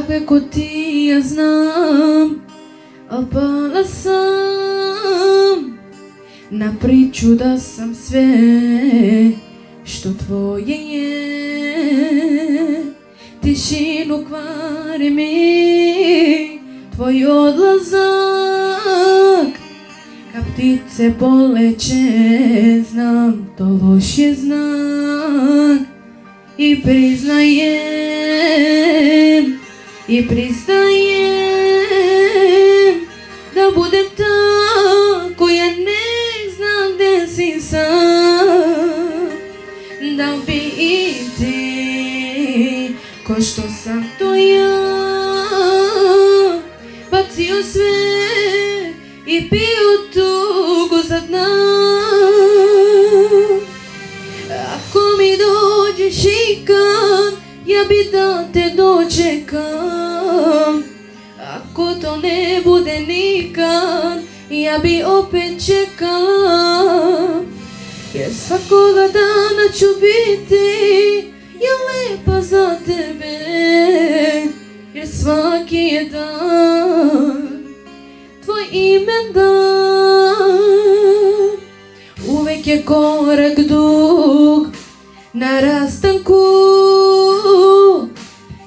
kako ti ja znam, al pala sam na priču da sam sve što tvoje je. Tišinu kvari mi tvoj odlazak, ka ptice poleće, znam to loš je znak. I priznajem, i priznajem da budem ta koja ne zna gde si sam. Da bi i ti, ko što sam to ja, bacio sve i pio tugu za dna. Ako mi dođeš ikad, ja bi da te dočekam. Ako to ne bude nikad, ja bi opet čekala. Jer svakoga dana ću biti ja lepa za tebe, jer svaki je dan tvoj imendan. Uvek je korak dug na rastanku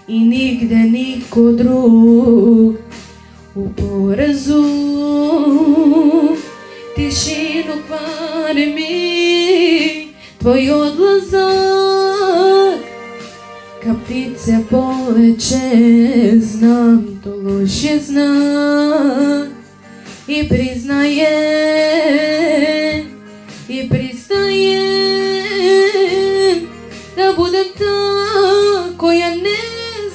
i nigde niko drug u porazu. Tišinu kvari mi tvoj odlazak, ka ptice poleće, znam to loš je znak. I priznajem, i priznajem da budem ta koja ne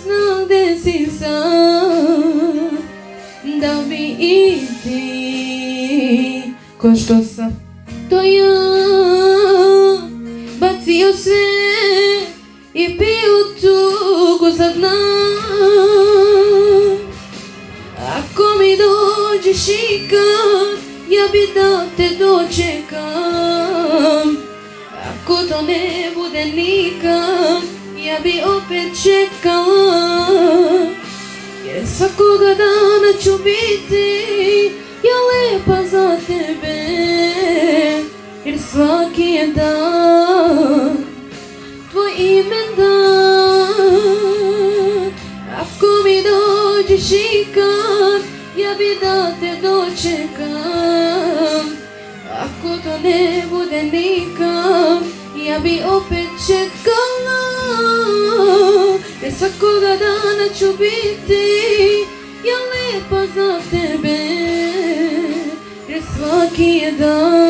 zna gde si sam. Da bi i ti, ko što sam to ja, bacio sve i pio tugu za dna. Ako mi dođeš ikad, ja bi da te dočekam. Ako to ne bude nikad, ja bi opet čekala. Jer svakoga dana ću biti ja lepa za tebe, jer svaki je dan tvoj imendan. Ako mi dođeš ikad, ja bi da te dočekam. Ako to ne bude nikad, ja bi opet čekala. Jer svakoga dana ću biti ja lepa za tebe, jer svaki je dan